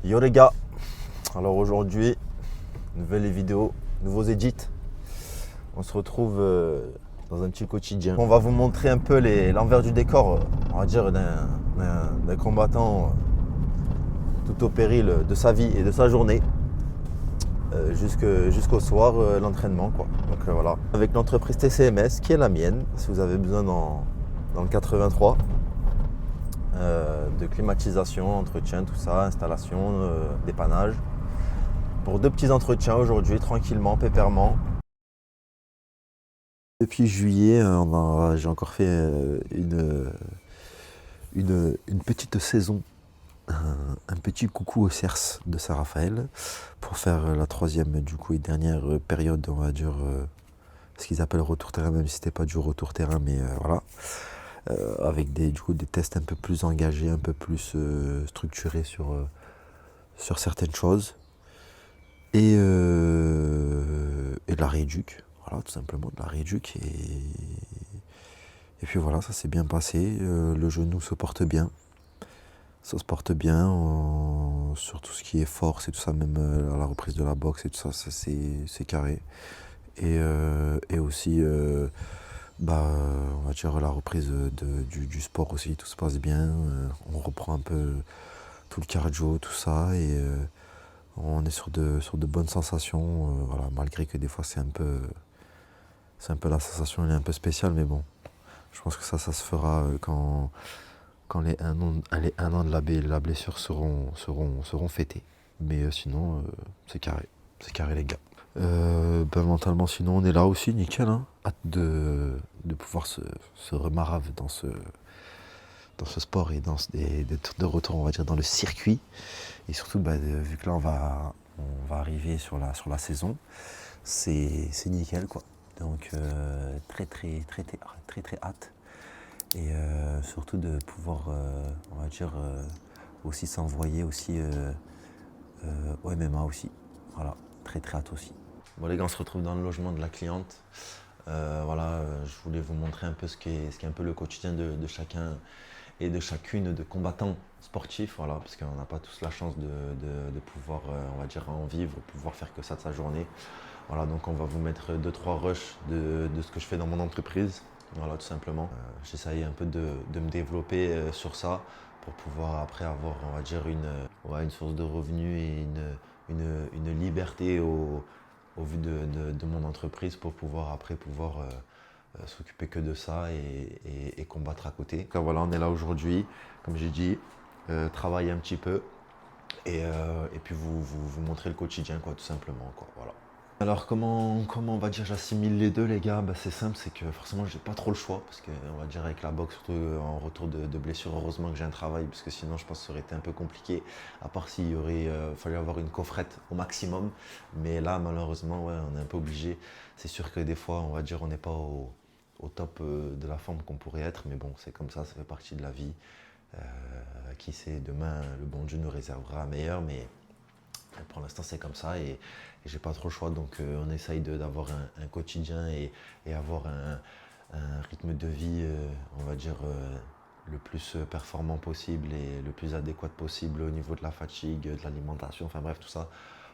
Yo les gars, alors aujourd'hui, nouvelle vidéo, nouveaux edits. On se retrouve dans un petit quotidien. On va vous montrer un peu l'envers du décor, on va dire, d'un combattant tout au péril de sa vie et de sa journée. Jusqu'au soir, l'entraînement quoi. Donc voilà, avec l'entreprise TCMS qui est la mienne, si vous avez besoin dans le 83. De climatisation, entretien, tout ça, installation, dépannage. Pour 2 petits entretiens aujourd'hui, tranquillement, pépèrement. Depuis juillet, j'ai encore fait une petite saison, un petit coucou au CERS de Saint-Raphaël pour faire la 3e du coup et dernière période, on va dire, ce qu'ils appellent retour terrain, même si c'était pas du retour terrain, mais voilà. Avec des tests un peu plus engagés, un peu plus structurés sur certaines choses. Et de la rééduque, voilà, tout simplement de la rééduque. Et puis voilà, ça s'est bien passé. Le genou se porte bien. Ça se porte bien sur tout ce qui est force et tout ça, même à la reprise de la boxe et tout ça, c'est carré. Et aussi, on va dire la reprise du sport aussi, tout se passe bien. On reprend un peu tout le cardio, tout ça, et on est sur de bonnes sensations. Voilà, malgré que des fois c'est un peu la sensation, elle est un peu spéciale, mais bon, je pense que ça se fera quand les 1 an de la blessure seront fêtés. Mais sinon, c'est carré les gars. Mentalement, sinon, on est là aussi, nickel. Hein. Hâte de pouvoir se remarave dans ce sport et d'être de retour, on va dire, dans le circuit. Et surtout, vu que là, on va arriver sur la saison, c'est nickel, quoi. Donc, très hâte. Et surtout de pouvoir, on va dire, aussi s'envoyer aussi au MMA aussi. Voilà, très hâte aussi. Bon les gars, on se retrouve dans le logement de la cliente. Voilà, je voulais vous montrer un peu ce qui est un peu le quotidien de chacun et de chacune de combattants sportifs, voilà, parce qu'on n'a pas tous la chance de pouvoir, on va dire, en vivre, pouvoir faire que ça de sa journée. Voilà, donc on va vous mettre 2-3 rushs de ce que je fais dans mon entreprise. Voilà, tout simplement. J'essaye un peu de me développer sur ça pour pouvoir après avoir, on va dire, une source de revenus et une liberté au vu de mon entreprise pour pouvoir s'occuper que de ça et combattre à côté. Donc voilà, on est là aujourd'hui, comme j'ai dit, travailler un petit peu et puis vous montrer le quotidien, quoi, tout simplement, quoi, voilà. Alors comment on va dire j'assimile les deux les gars, c'est simple, c'est que forcément j'ai pas trop le choix parce que on va dire avec la boxe, surtout en retour de blessure, heureusement que j'ai un travail parce que sinon je pense que ça aurait été un peu compliqué, à part s'il y aurait fallu avoir une coffrette au maximum, mais là malheureusement ouais, on est un peu obligé. C'est sûr que des fois on va dire on n'est pas au top de la forme qu'on pourrait être, mais bon c'est comme ça fait partie de la vie. Qui sait, demain le bon Dieu nous réservera meilleur, mais pour l'instant c'est comme ça et j'ai pas trop le choix, donc on essaye d'avoir un quotidien et avoir un rythme de vie, on va dire, le plus performant possible et le plus adéquat possible au niveau de la fatigue, de l'alimentation, enfin bref tout ça,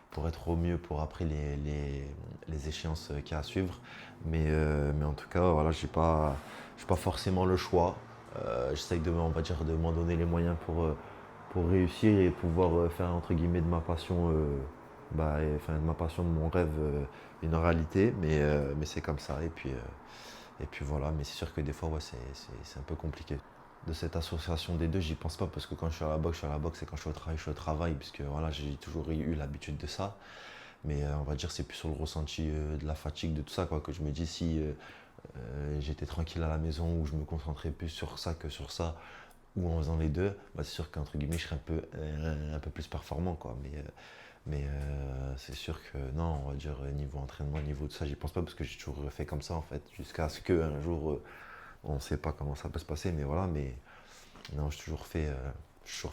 pour être au mieux pour après les échéances qu'il y a à suivre. Mais en tout cas, voilà, j'ai pas forcément le choix. J'essaye on va dire, de m'en donner les moyens pour réussir et pouvoir faire entre guillemets de ma passion, de ma passion, de mon rêve, une réalité, mais c'est comme ça. Et puis voilà, mais c'est sûr que des fois ouais, c'est un peu compliqué. De cette association des deux, j'y pense pas parce que quand je suis à la boxe, et quand je suis au travail, puisque voilà, j'ai toujours eu l'habitude de ça. Mais on va dire c'est plus sur le ressenti de la fatigue, de tout ça, quoi, que je me dis si j'étais tranquille à la maison où je me concentrais plus sur ça que sur ça, ou en faisant les deux, c'est sûr qu'entre guillemets je serais un peu plus performant, quoi. Mais c'est sûr que non, on va dire niveau entraînement, niveau de ça, j'y pense pas parce que j'ai toujours fait comme ça en fait, jusqu'à ce qu'un jour on ne sait pas comment ça peut se passer, mais voilà, mais non, j'ai toujours fait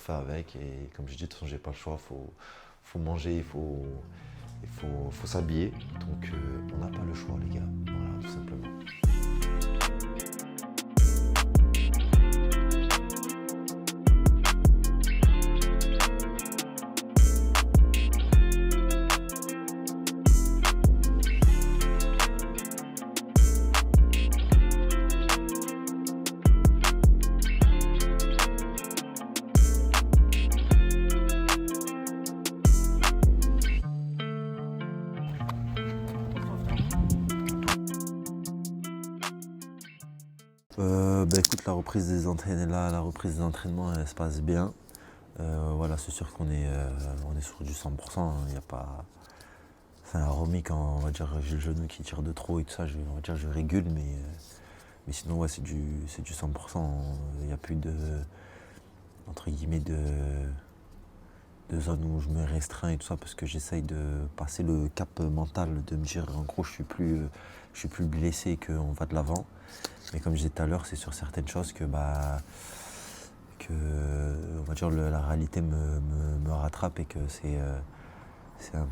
avec, et comme je dis, de toute façon j'ai pas le choix, faut manger, il faut s'habiller, donc on n'a pas le choix les gars, voilà, tout simplement. Écoute, la reprise des entraînements, elle se passe bien. Voilà, c'est sûr on est sur du 100%. Il y a pas. Enfin, hormis quand on va dire j'ai le genou qui tire de trop et tout ça, on va dire je régule, mais sinon ouais c'est du 100%. Il n'y a plus de entre guillemets de zone où je me restreins et tout ça parce que j'essaye de passer le cap mental de me dire en gros je suis plus blessé et qu'on va de l'avant. Mais comme je disais tout à l'heure, c'est sur certaines choses que on va dire la réalité me rattrape et que c'est un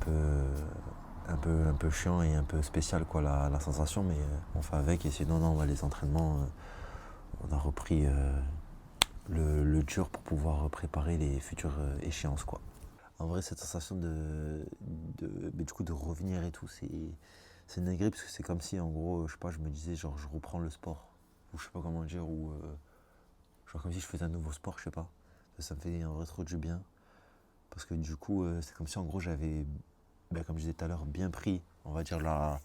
peu chiant et un peu spécial quoi la sensation, mais on fait avec. Et sinon non, les entraînements, on a repris le dur pour pouvoir préparer les futures échéances quoi. En vrai, cette sensation mais du coup de revenir et tout, c'est une dinguerie parce que c'est comme si en gros, je sais pas, je me disais genre je reprends le sport ou je sais pas comment dire, ou genre comme si je faisais un nouveau sport, je sais pas. Ça me fait en vrai trop du bien parce que du coup c'est comme si en gros j'avais, comme je disais tout à l'heure, bien pris, on va dire la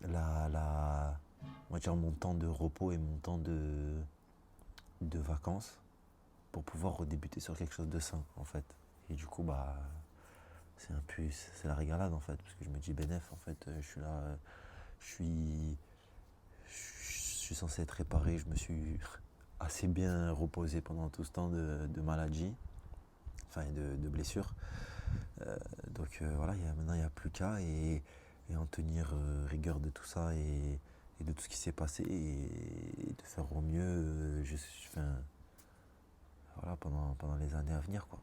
on va dire mon temps de repos et mon temps de vacances pour pouvoir redébuter sur quelque chose de sain en fait. Et du coup c'est la régalade en fait parce que je me dis bénef en fait, je suis là, je suis je suis censé être réparé, je me suis assez bien reposé pendant tout ce temps de maladie, enfin de blessure. Voilà, maintenant il n'y a plus qu'à et en tenir rigueur de tout ça et de tout ce qui s'est passé et de faire au mieux voilà, pendant les années à venir quoi.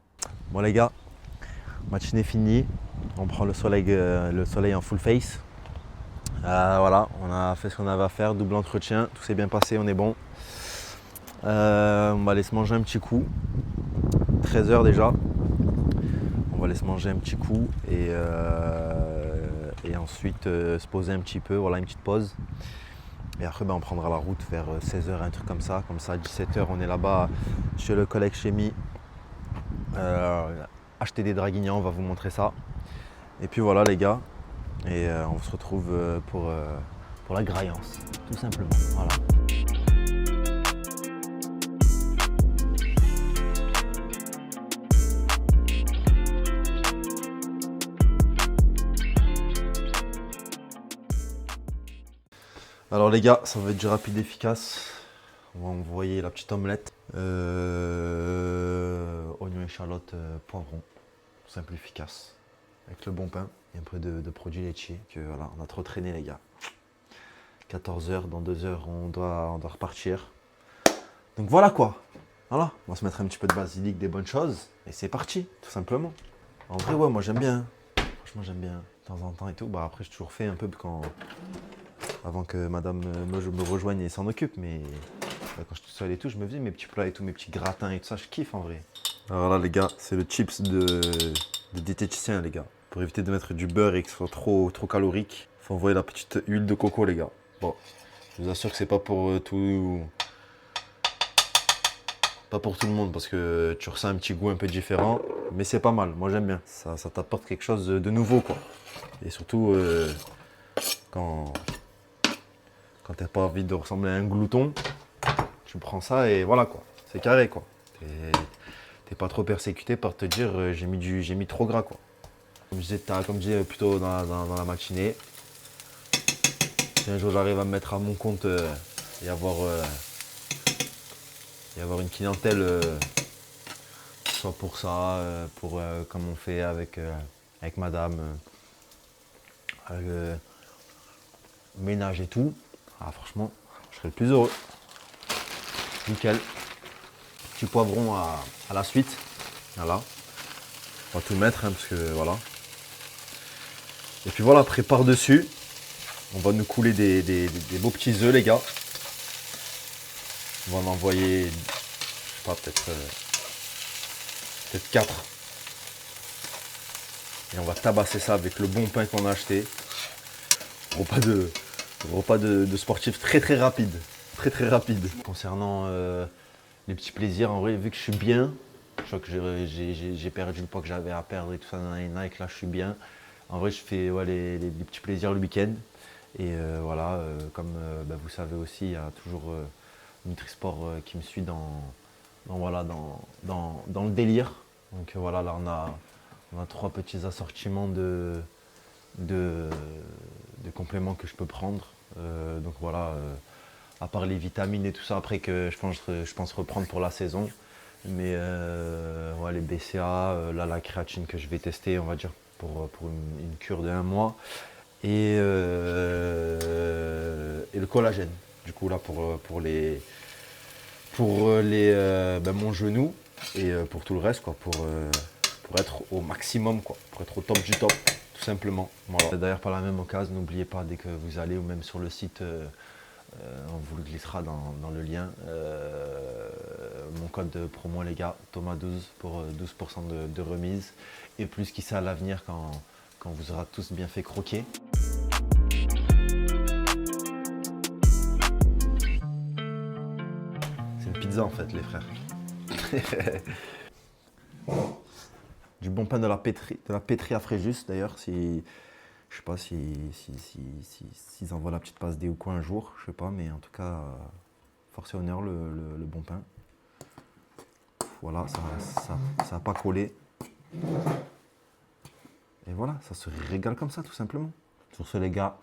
Bon les gars, matinée finie, on prend le soleil en full face. Voilà, on a fait ce qu'on avait à faire, double entretien, tout s'est bien passé, on est bon. On va aller se manger un petit coup, 13h déjà. On va aller se manger un petit coup et ensuite se poser un petit peu, voilà une petite pause. Et après on prendra la route vers 16h, un truc comme ça à 17h on est là-bas chez le collègue Chémy. Acheter des draguignans, on va vous montrer ça. Et puis voilà les gars, et on se retrouve pour la graillance, tout simplement. Voilà. Alors les gars, ça va être du rapide et efficace. On va envoyer la petite omelette. Oignons, échalotes, poivron. Simple, efficace. Avec le bon pain et un peu de produits laitiers. Voilà, on a trop traîné les gars. 14h, dans 2 heures on doit repartir. Donc voilà quoi. Voilà, on va se mettre un petit peu de basilic, des bonnes choses. Et c'est parti, tout simplement. En vrai ouais, moi j'aime bien. Franchement j'aime bien. De temps en temps et tout. Après j'ai toujours fait un peu avant que madame me rejoigne et s'en occupe, mais quand je suis tout seul et tout, je me faisais mes petits plats et tout, mes petits gratins et tout ça, je kiffe en vrai. Alors là les gars, c'est le chips de diététicien les gars. Pour éviter de mettre du beurre et que ce soit trop calorique, il faut envoyer la petite huile de coco les gars. Bon, je vous assure que c'est pas pour pas pour tout le monde parce que tu ressens un petit goût un peu différent, mais c'est pas mal, moi j'aime bien. Ça t'apporte quelque chose de nouveau quoi. Et surtout quand t'as pas envie de ressembler à un glouton, tu prends ça et voilà quoi, c'est carré quoi. T'es pas trop persécuté par te dire j'ai mis trop gras quoi. Comme je disais plus tôt dans la matinée, si un jour j'arrive à me mettre à mon compte et avoir une clientèle, soit pour ça, comme on fait avec madame, le ménage et tout, franchement, je serais le plus heureux. Nickel. Petit poivron à la suite. Voilà. On va tout mettre parce que voilà. Et puis voilà, après par-dessus, on va nous couler des beaux petits œufs les gars. On va en envoyer, je sais pas, peut-être 4. Et on va tabasser ça avec le bon pain qu'on a acheté. Repas de sportif très très rapide. Très très rapide. Concernant les petits plaisirs, en vrai, vu que je suis bien, je crois que j'ai perdu le poids que j'avais à perdre et tout ça dans les Nike, là je suis bien. En vrai, je fais les petits plaisirs le week-end. Et voilà, comme vous savez aussi, il y a toujours Nutrisport qui me suit voilà, dans le délire. Donc voilà, là on a 3 petits assortiments de, de compléments que je peux prendre. Donc voilà, à part les vitamines et tout ça, après que je pense reprendre pour la saison. Mais ouais, les BCA, là la créatine que je vais tester, on va dire, pour une cure de 1 mois. Et le collagène, du coup là mon genou et pour tout le reste, quoi, pour être au maximum, quoi, pour être au top du top, tout simplement. Voilà. D'ailleurs, par la même occasion, n'oubliez pas, dès que vous allez, ou même sur le site, on vous le glissera dans le lien, mon code promo, les gars, Thomas12 pour 12% de remise, et plus qui sait à l'avenir quand vous aurez tous bien fait croquer. C'est une pizza en fait, les frères. Du bon pain de la pétrie à Fréjus d'ailleurs. Si, je sais pas s'ils envoient la petite passe D ou quoi un jour, je sais pas, mais en tout cas, force et honneur le bon pain. Voilà, ça a pas collé. Et voilà, ça se régale comme ça tout simplement. Sur ce les gars,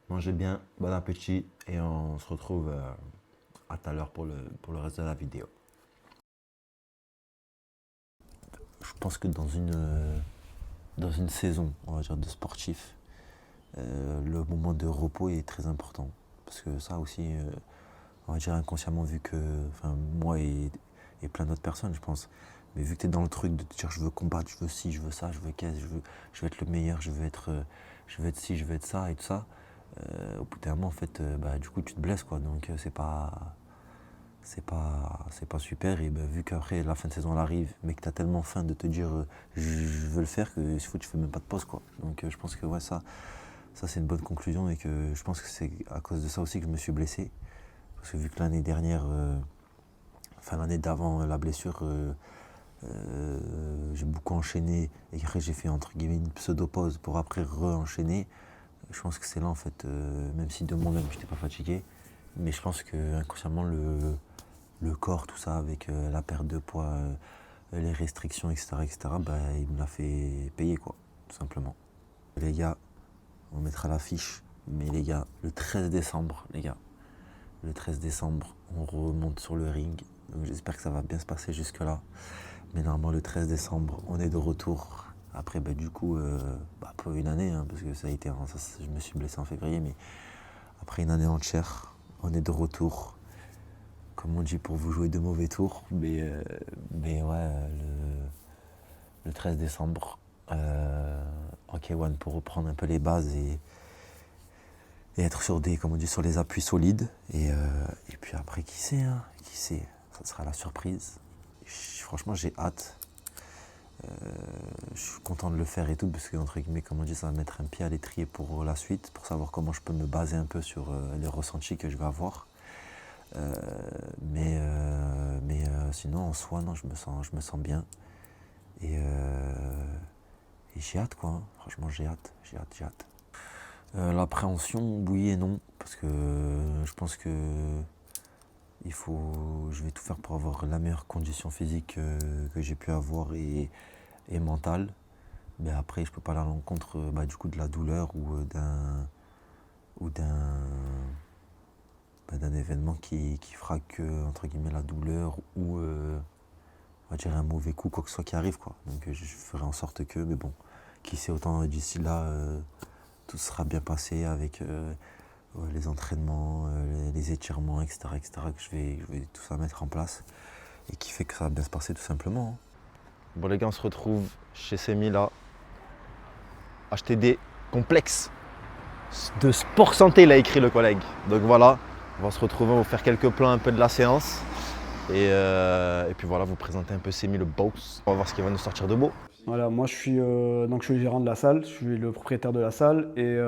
mangez bien, bon appétit et on se retrouve à tout à l'heure pour le reste de la vidéo. Je pense que dans une saison, on va dire, de sportif, le moment de repos est très important. Parce que ça aussi, on va dire inconsciemment, vu que, enfin, moi et plein d'autres personnes, je pense, mais vu que tu es dans le truc de te dire je veux combattre, je veux ci, je veux ça, je veux qu'est-ce, je veux être le meilleur, je veux être ci, je veux être ça et tout ça, au bout d'un moment, en fait, du coup, tu te blesses, quoi. Donc, c'est pas super. Et vu qu'après la fin de saison elle arrive, mais que tu as tellement faim de te dire je veux le faire, que s'il faut tu fais même pas de pause, quoi. Donc je pense que ouais, ça c'est une bonne conclusion, et que je pense que c'est à cause de ça aussi que je me suis blessé. Parce que vu que l'année dernière, enfin l'année d'avant la blessure, j'ai beaucoup enchaîné, et après j'ai fait entre guillemets une pseudo-pause pour après re-enchaîner. Je pense que c'est là en fait, même si de moi-même je n'étais pas fatigué, mais je pense que inconsciemment le corps, tout ça, avec la perte de poids, les restrictions, etc., il me l'a fait payer, quoi, tout simplement. Les gars, on mettra l'affiche, mais les gars, le 13 décembre, le 13 décembre, on remonte sur le ring. Donc j'espère que ça va bien se passer jusque-là. Mais normalement, le 13 décembre, on est de retour. Après, du coup, peu une année, hein, parce que ça a été, je me suis blessé en février, mais après une année entière, on est de retour. Comme on dit, pour vous jouer de mauvais tours. Mais ouais, le 13 décembre, en K1 pour reprendre un peu les bases et être sur comme on dit, sur les appuis solides. Et puis après, qui sait, ça sera la surprise. Franchement, j'ai hâte. Je suis content de le faire et tout, parce que, entre guillemets, comme on dit, ça va mettre un pied à l'étrier pour la suite, pour savoir comment je peux me baser un peu sur les ressentis que je vais avoir. Mais sinon, en soi, non, je me sens bien. Et j'ai hâte, quoi. Hein. Franchement, j'ai hâte. L'appréhension, oui et non, parce que je pense que je vais tout faire pour avoir la meilleure condition physique que j'ai pu avoir, et mentale. Mais après, je peux pas aller à l'encontre du coup de la douleur ou d'un événement qui fera que, entre guillemets, la douleur ou on va dire un mauvais coup, quoi que ce soit qui arrive, quoi. Donc je ferai en sorte que, mais bon, qui sait, autant d'ici là, tout sera bien passé avec les entraînements, les étirements, etc., que je vais tout ça mettre en place, et qui fait que ça va bien se passer, tout simplement. Hein. Bon les gars, on se retrouve chez Semi là. Acheter des complexes de sport santé, il a écrit le collègue. Donc voilà, on va se retrouver, on va faire quelques plans un peu de la séance. Et puis voilà, vous présenter un peu Semi le boss. On va voir ce qui va nous sortir de beau. Voilà, moi je suis le gérant de la salle, je suis le propriétaire de la salle, et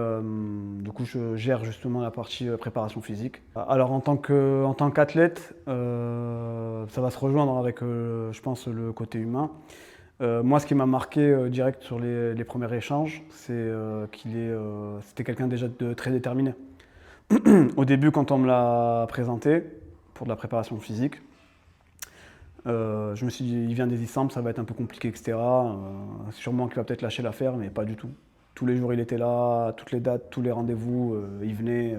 du coup je gère justement la partie préparation physique. Alors en tant qu'athlète, ça va se rejoindre avec je pense le côté humain. Moi ce qui m'a marqué direct sur les premiers échanges, c'est c'était quelqu'un déjà de très déterminé. Au début, quand on me l'a présenté, pour de la préparation physique. Je me suis dit, il vient des Issambres, ça va être un peu compliqué, etc. Sûrement qu'il va peut-être lâcher l'affaire, mais pas du tout. Tous les jours, il était là, toutes les dates, tous les rendez-vous, il venait.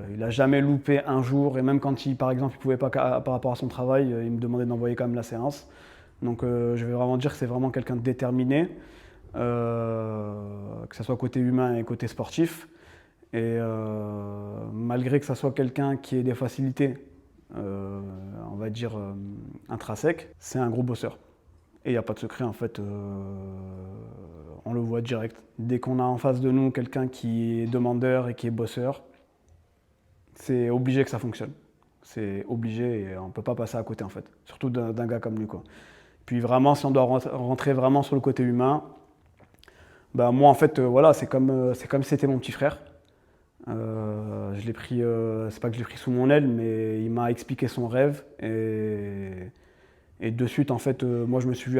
Il n'a jamais loupé un jour, et même quand par exemple, il ne pouvait pas par rapport à son travail, il me demandait d'envoyer quand même la séance. Donc je vais vraiment dire que c'est vraiment quelqu'un de déterminé, que ce soit côté humain et côté sportif. Et malgré que ce soit quelqu'un qui ait des facilités, on va dire intrinsèques, c'est un gros bosseur. Et il n'y a pas de secret en fait, on le voit direct. Dès qu'on a en face de nous quelqu'un qui est demandeur et qui est bosseur, c'est obligé que ça fonctionne. C'est obligé et on ne peut pas passer à côté en fait, surtout d'un gars comme lui, quoi. Puis vraiment, si on doit rentrer vraiment sur le côté humain, bah moi en fait, voilà, c'est comme si c'était mon petit frère. Je l'ai pris, c'est pas que je l'ai pris sous mon aile, mais il m'a expliqué son rêve et de suite en fait, moi je me suis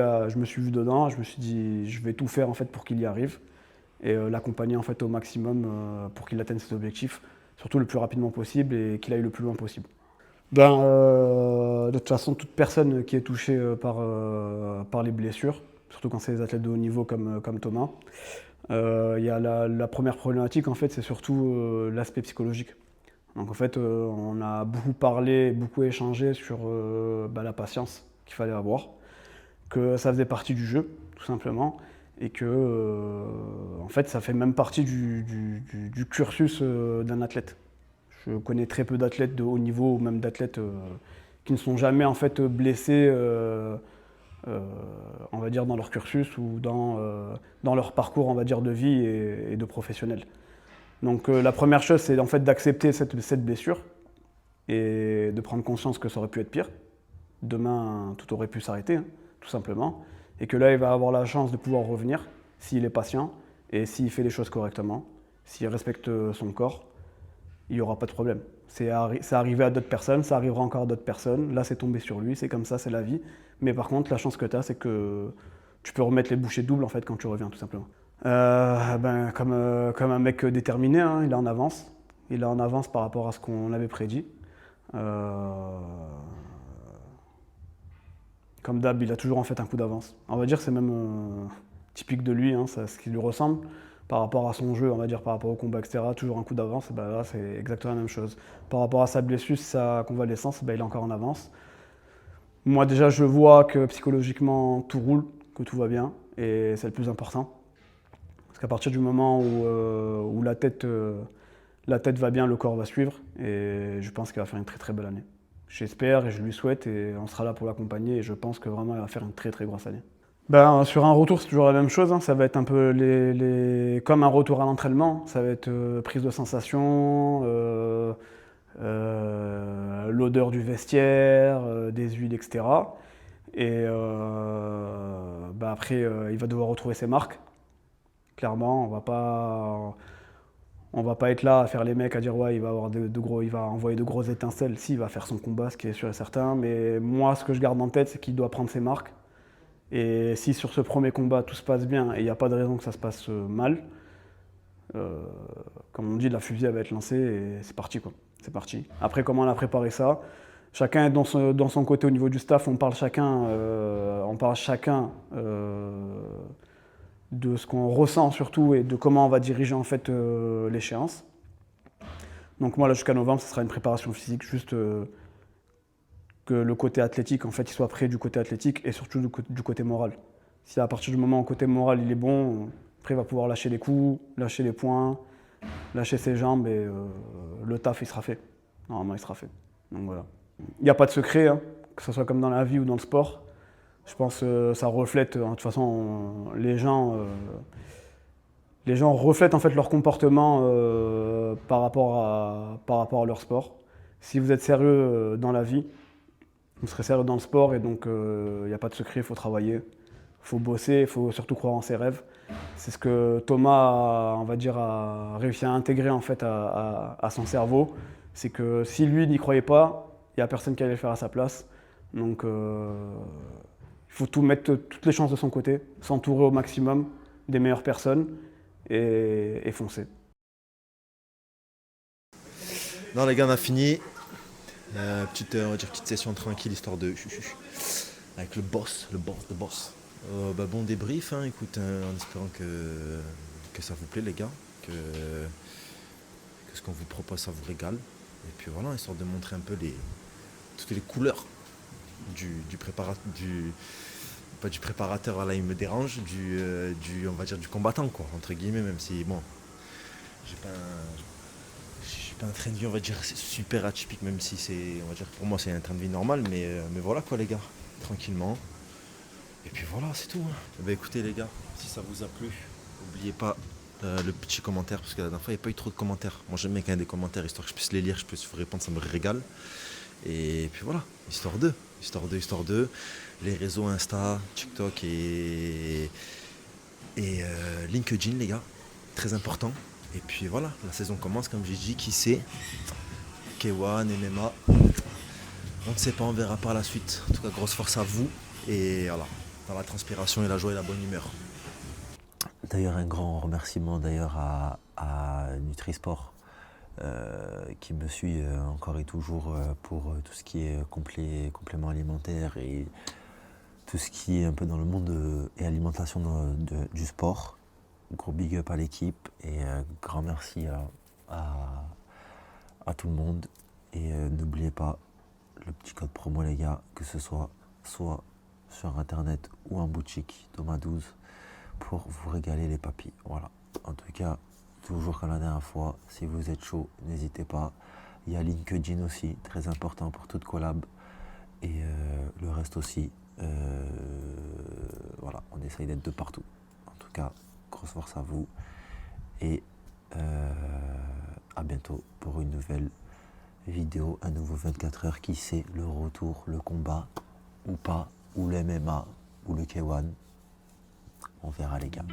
vu dedans, je me suis dit je vais tout faire en fait pour qu'il y arrive et l'accompagner en fait au maximum pour qu'il atteigne ses objectifs, surtout le plus rapidement possible et qu'il aille le plus loin possible. De toute façon, toute personne qui est touchée par les blessures, surtout quand c'est des athlètes de haut niveau comme Thomas, il y a la première problématique, en fait, c'est surtout l'aspect psychologique. Donc en fait, on a beaucoup parlé, beaucoup échangé sur la patience qu'il fallait avoir, que ça faisait partie du jeu, tout simplement, et que en fait, ça fait même partie du cursus d'un athlète. Je connais très peu d'athlètes de haut niveau, ou même d'athlètes qui ne sont jamais en fait blessés, on va dire dans leur cursus ou dans leur parcours, on va dire de vie et de professionnel. Donc la première chose, c'est en fait d'accepter cette blessure et de prendre conscience que ça aurait pu être pire. Demain, tout aurait pu s'arrêter, hein, tout simplement, et que là, il va avoir la chance de pouvoir revenir s'il est patient et s'il fait les choses correctement, s'il respecte son corps. Il n'y aura pas de problème. C'est arrivé à d'autres personnes, ça arrivera encore à d'autres personnes. Là, c'est tombé sur lui, c'est comme ça, c'est la vie. Mais par contre, la chance que tu as, c'est que tu peux remettre les bouchées doubles en fait, quand tu reviens, tout simplement. Comme un mec déterminé, hein, il est en avance. Il est en avance par rapport à ce qu'on avait prédit. Comme d'hab, il a toujours en fait un coup d'avance. On va dire que c'est même typique de lui, hein, ce qui lui ressemble. Par rapport à son jeu, on va dire par rapport au combat, etc., toujours un coup d'avance, ben là c'est exactement la même chose. Par rapport à sa blessure, sa convalescence, ben il est encore en avance. Moi déjà je vois que psychologiquement tout roule, que tout va bien, et c'est le plus important. Parce qu'à partir du moment où la tête va bien, le corps va suivre, et je pense qu'il va faire une très très belle année. J'espère et je lui souhaite, et on sera là pour l'accompagner, et je pense que vraiment il va faire une très très grosse année. Sur un retour, c'est toujours la même chose, hein. Ça va être un peu comme un retour à l'entraînement. Ça va être prise de sensation, l'odeur du vestiaire, des huiles, etc. Et après, il va devoir retrouver ses marques. Clairement, on va pas être là à faire les mecs, à dire ouais, il va avoir il va envoyer de grosses étincelles. Si, il va faire son combat, ce qui est sûr et certain. Mais moi, ce que je garde en tête, c'est qu'il doit prendre ses marques. Et si sur ce premier combat tout se passe bien et il n'y a pas de raison que ça se passe mal, comme on dit, la fusée va être lancée et c'est parti, quoi. C'est parti. Après, comment on a préparé ça? Chacun est dans son côté au niveau du staff, on parle chacun de ce qu'on ressent surtout et de comment on va diriger en fait l'échéance. Donc moi là jusqu'à novembre, ce sera une préparation physique juste que le côté athlétique, en fait, il soit prêt du côté athlétique et surtout du côté moral. Si à partir du moment où le côté moral il est bon, après il va pouvoir lâcher les coups, lâcher les poings, lâcher ses jambes et le taf il sera fait. Normalement il sera fait. Donc voilà. Il n'y a pas de secret, hein, que ce soit comme dans la vie ou dans le sport. Je pense que ça reflète, de toute façon, les gens reflètent en fait leur comportement par rapport à leur sport. Si vous êtes sérieux dans la vie, vous serez sérieux dans le sport et donc il n'y a pas de secret, il faut travailler, il faut bosser, il faut surtout croire en ses rêves. C'est ce que Thomas, on va dire, a réussi à intégrer en fait à son cerveau. C'est que si lui n'y croyait pas, il n'y a personne qui allait le faire à sa place. Donc il faut tout mettre toutes les chances de son côté, s'entourer au maximum des meilleures personnes et foncer. Non les gars, on a fini. On va dire petite session tranquille, histoire de... Avec le boss, le boss. Bon débrief, hein, écoute, en espérant que ça vous plaît les gars, que ce qu'on vous propose ça vous régale. Et puis voilà, histoire de montrer un peu toutes les couleurs du préparateur, pas du préparateur, voilà, il me dérange, on va dire du combattant quoi, entre guillemets, même si bon, j'ai pas un train de vie, on va dire, c'est super atypique, même si on va dire, pour moi c'est un train de vie normal, mais voilà quoi les gars, tranquillement. Et puis voilà, c'est tout, hein. Écoutez les gars, si ça vous a plu, n'oubliez pas le petit commentaire, parce que la dernière fois il n'y a pas eu trop de commentaires. Moi j'aime bien quand il y a des commentaires, histoire que je puisse les lire, je puisse vous répondre, ça me régale. Et puis voilà, histoire 2, les réseaux Insta, TikTok et LinkedIn les gars, très important. Et puis voilà, la saison commence, comme j'ai dit, qui sait, K1, MMA, on ne sait pas, on verra par la suite. En tout cas, grosse force à vous, et voilà, dans la transpiration et la joie et la bonne humeur. D'ailleurs, un grand remerciement d'ailleurs à Nutrisport, qui me suit encore et toujours pour tout ce qui est complément alimentaire et tout ce qui est un peu dans le monde et alimentation du sport. Gros big up à l'équipe et grand merci à tout le monde. Et n'oubliez pas le petit code promo les gars, que ce soit sur internet ou en boutique Thomas 12 pour vous régaler les papilles. Voilà. En tout cas, toujours comme la dernière fois, si vous êtes chaud, n'hésitez pas. Il y a LinkedIn aussi, très important pour toute collab. Et le reste aussi. Voilà, on essaye d'être de partout. En tout cas, grosse force à vous. Et à bientôt pour une nouvelle vidéo, un nouveau 24 heures. Qui sait, le retour, le combat, ou pas, ou le MMA, ou le K1. On verra les gars.